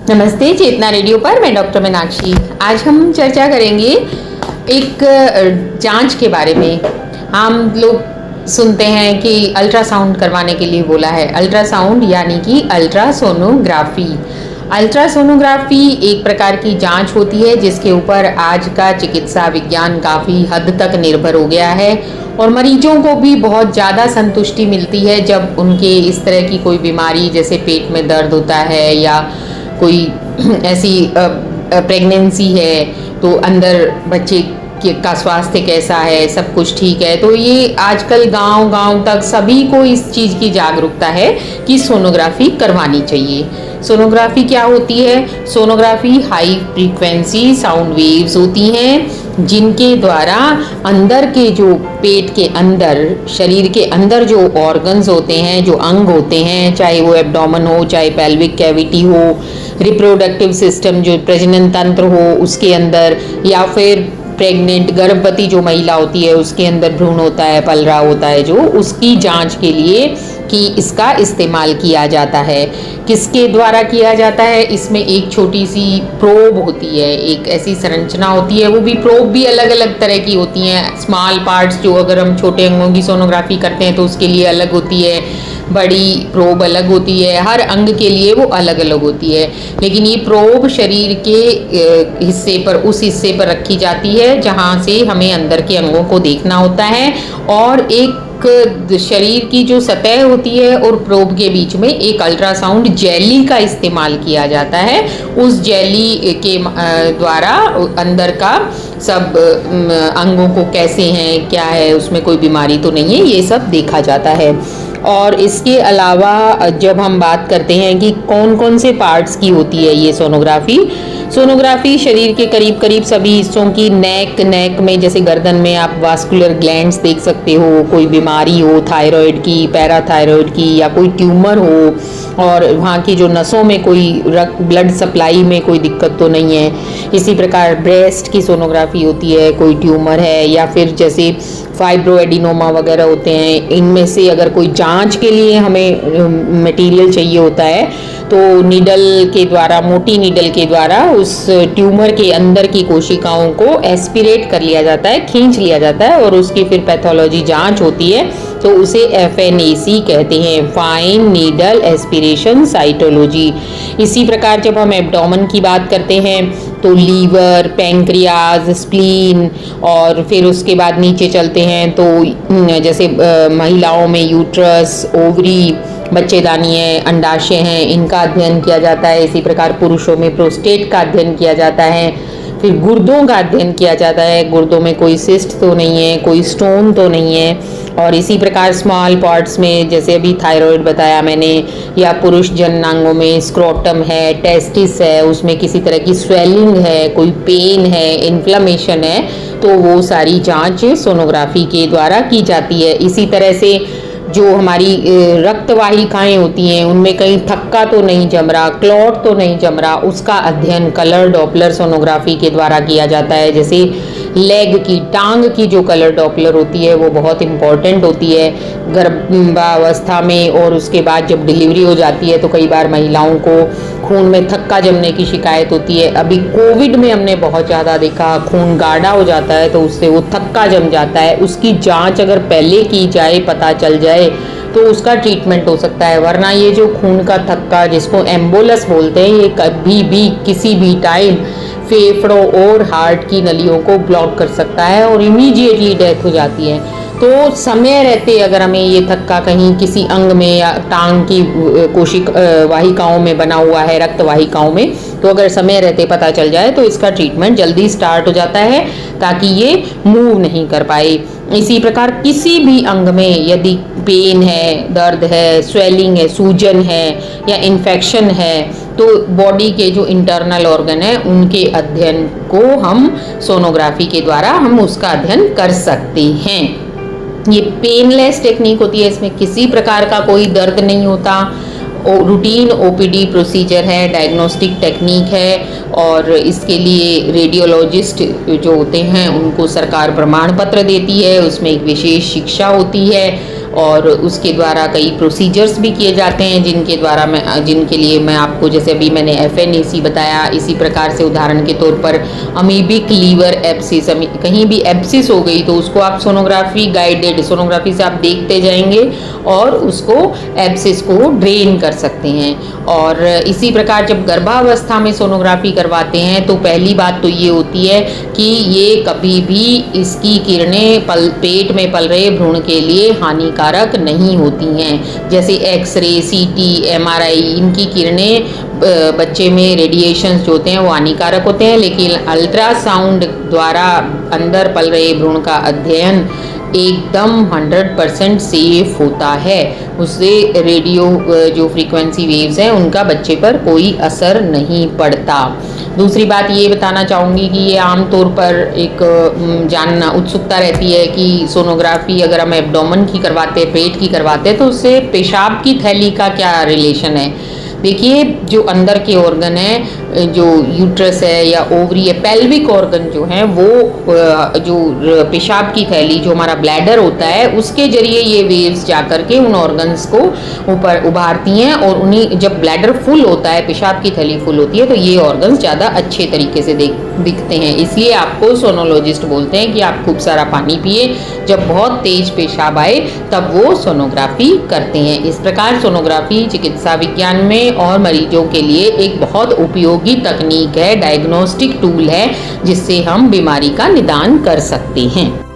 नमस्ते, चेतना रेडियो पर मैं डॉक्टर मीनाक्षी। आज हम चर्चा करेंगे एक जांच के बारे में। हम लोग सुनते हैं कि अल्ट्रासाउंड करवाने के लिए बोला है। अल्ट्रासाउंड यानी कि अल्ट्रासोनोग्राफी। अल्ट्रासोनोग्राफी एक प्रकार की जांच होती है जिसके ऊपर आज का चिकित्सा विज्ञान काफ़ी हद तक निर्भर हो गया है और मरीजों को भी बहुत ज़्यादा संतुष्टि मिलती है जब उनके इस तरह की कोई बीमारी, जैसे पेट में दर्द होता है या कोई ऐसी प्रेगनेंसी है तो अंदर बच्चे का स्वास्थ्य कैसा है, सब कुछ ठीक है। तो ये आजकल गांव-गांव तक सभी को इस चीज़ की जागरूकता है कि सोनोग्राफी करवानी चाहिए। सोनोग्राफी क्या होती है? Sonography high frequency sound waves होती हैं जिनके द्वारा अंदर के जो पेट के अंदर, शरीर के अंदर जो ऑर्गन्स होते हैं, जो अंग होते हैं, चाहे वो एब्डोमेन हो, चाहे पेल्विक कैविटी हो, रिप्रोडक्टिव सिस्टम जो प्रजनन तंत्र हो उसके अंदर, या फिर प्रेग्नेंट गर्भवती जो महिला होती है उसके अंदर भ्रूण होता है, पल रहा होता है जो, उसकी जांच के लिए कि इसका इस्तेमाल किया जाता है। किसके द्वारा किया जाता है? इसमें एक छोटी सी प्रोब होती है, एक ऐसी संरचना होती है। वो भी प्रोब भी अलग अलग तरह की होती हैं। स्मॉल पार्ट्स जो अगर हम छोटे अंगों की सोनोग्राफी करते हैं तो उसके लिए अलग होती है, बड़ी प्रोब अलग होती है, हर अंग के लिए वो अलग अलग होती है। लेकिन ये प्रोब शरीर के हिस्से पर, उस हिस्से पर रखी जाती है जहाँ से हमें अंदर के अंगों को देखना होता है, और एक शरीर की जो सतह होती है और प्रोब के बीच में एक अल्ट्रासाउंड जेली का इस्तेमाल किया जाता है। उस जेली के द्वारा अंदर का सब अंगों को कैसे हैं, क्या है, उसमें कोई बीमारी तो नहीं है, ये सब देखा जाता है। और इसके अलावा जब हम बात करते हैं कि कौन कौन से पार्ट्स की होती है ये सोनोग्राफी, सोनोग्राफी शरीर के करीब करीब सभी हिस्सों की, नेक में जैसे गर्दन में आप वास्कुलर ग्लैंड्स देख सकते हो, कोई बीमारी हो थायराइड की, पैराथायराइड की, या कोई ट्यूमर हो और वहाँ की जो नसों में कोई ब्लड सप्लाई में कोई दिक्कत तो नहीं है। इसी प्रकार ब्रेस्ट की सोनोग्राफी होती है, कोई ट्यूमर है या फिर जैसे फाइब्रोएडिनोमा वगैरह होते हैं, इनमें से अगर कोई जांच के लिए हमें मटेरियल चाहिए होता है तो नीडल के द्वारा, मोटी नीडल के द्वारा उस ट्यूमर के अंदर की कोशिकाओं को एस्पिरेट कर लिया जाता है, खींच लिया जाता है और उसकी फिर पैथोलॉजी जांच होती है, तो उसे FNAC कहते हैं, फाइन नीडल एस्पिरेशन साइटोलॉजी। इसी प्रकार जब हम एब्डोमेन की बात करते हैं तो लीवर, पैंक्रियाज, स्प्लीन, और फिर उसके बाद नीचे चलते हैं तो जैसे महिलाओं में यूट्रस, ओवरी, बच्चेदानी है, अंडाशय हैं, इनका अध्ययन किया जाता है। इसी प्रकार पुरुषों में प्रोस्टेट का अध्ययन किया जाता है। फिर गुर्दों का अध्ययन किया जाता है, गुर्दों में कोई सिस्ट तो नहीं है, कोई स्टोन तो नहीं है। और इसी प्रकार स्मॉल पार्ट्स में जैसे अभी थायराइड बताया मैंने, या पुरुष जननांगों में स्क्रोटम है, टेस्टिस है, उसमें किसी तरह की स्वेलिंग है, कोई पेन है, इन्फ्लेमेशन है, तो वो सारी जांच सोनोग्राफी के द्वारा की जाती है। इसी तरह से जो हमारी रक्त वाहिकाएँ होती हैं उनमें कहीं थक्का तो नहीं जम रहा, क्लॉट तो नहीं जम रहा, उसका अध्ययन कलर डॉपलर सोनोग्राफी के द्वारा किया जाता है। जैसे लेग की, टांग की जो कलर डॉपलर होती है वो बहुत इम्पॉर्टेंट होती है गर्भावस्था में, और उसके बाद जब डिलीवरी हो जाती है तो कई बार महिलाओं को खून में थक्का जमने की शिकायत होती है। अभी कोविड में हमने बहुत ज़्यादा देखा, खून गाढ़ा हो जाता है तो उससे वो थक्का जम जाता है। उसकी जांच अगर पहले की जाए, पता चल जाए, तो उसका ट्रीटमेंट हो सकता है। वरना ये जो खून का थक्का, जिसको एम्बोलस बोलते हैं, ये कभी भी किसी भी टाइम फेफड़ों और हार्ट की नलियों को ब्लॉक कर सकता है और इमीडिएटली डेथ हो जाती है। तो समय रहते अगर हमें ये थक्का कहीं किसी अंग में या टांग की वाहिकाओं में बना हुआ है, रक्त वाहिकाओं में, तो अगर समय रहते पता चल जाए तो इसका ट्रीटमेंट जल्दी स्टार्ट हो जाता है ताकि ये मूव नहीं कर पाए। इसी प्रकार किसी भी अंग में यदि पेन है, दर्द है, स्वेलिंग है, सूजन है या इन्फेक्शन है, तो बॉडी के जो इंटरनल ऑर्गन है उनके अध्ययन को हम सोनोग्राफी के द्वारा हम उसका अध्ययन कर सकते हैं। ये पेनलेस टेक्निक होती है, इसमें किसी प्रकार का कोई दर्द नहीं होता, रूटीन OPD प्रोसीजर है, डायग्नोस्टिक टेक्निक है, और इसके लिए रेडियोलॉजिस्ट जो होते हैं उनको सरकार प्रमाण पत्र देती है, उसमें एक विशेष शिक्षा होती है और उसके द्वारा कई प्रोसीजर्स भी किए जाते हैं जिनके लिए मैं आपको, जैसे अभी मैंने FNAC बताया, इसी प्रकार से उदाहरण के तौर पर अमीबिक लीवर एब्सिस, कहीं भी एब्सिस हो गई तो उसको आप सोनोग्राफी गाइडेड सोनोग्राफी से आप देखते जाएंगे और उसको एब्सिस को ड्रेन कर सकते हैं। और इसी प्रकार जब गर्भावस्था में सोनोग्राफी करवाते हैं तो पहली बात तो ये होती है कि ये कभी भी इसकी किरणें पेट में पल रहे भ्रूण के लिए हानिकारक नहीं होती हैं। जैसे एक्सरे, CT, MRI, इनकी किरणें बच्चे में रेडिएशंस जो होते हैं वो हानिकारक होते हैं, लेकिन अल्ट्रासाउंड द्वारा अंदर पल रहे भ्रूण का अध्ययन एकदम 100% सेफ होता है। उससे रेडियो जो फ्रीक्वेंसी वेव्स हैं उनका बच्चे पर कोई असर नहीं पड़ता। दूसरी बात ये बताना चाहूँगी कि ये आमतौर पर एक जानना उत्सुकता रहती है कि सोनोग्राफी अगर हम एब्डोमेन की करवाते हैं, पेट की करवाते हैं, तो उससे पेशाब की थैली का क्या रिलेशन है। देखिए, जो अंदर के ऑर्गन है, जो यूट्रस है या ओवरी है, पेल्विक ऑर्गन जो है वो जो पेशाब की थैली, जो हमारा ब्लैडर होता है, उसके जरिए ये वेव्स जाकर के उन ऑर्गन्स को ऊपर उभारती हैं और उन्हीं जब ब्लैडर फुल होता है, पेशाब की थैली फुल होती है, तो ये ऑर्गन्स ज़्यादा अच्छे तरीके से दिखते हैं। इसलिए आपको सोनोलॉजिस्ट बोलते हैं कि आप खूब सारा पानी पिए, जब बहुत तेज पेशाब आए तब वो सोनोग्राफी करते हैं। इस प्रकार सोनोग्राफी चिकित्सा विज्ञान में और मरीजों के लिए एक बहुत उपयोगी तकनीक है, डायग्नोस्टिक टूल है, जिससे हम बीमारी का निदान कर सकते हैं।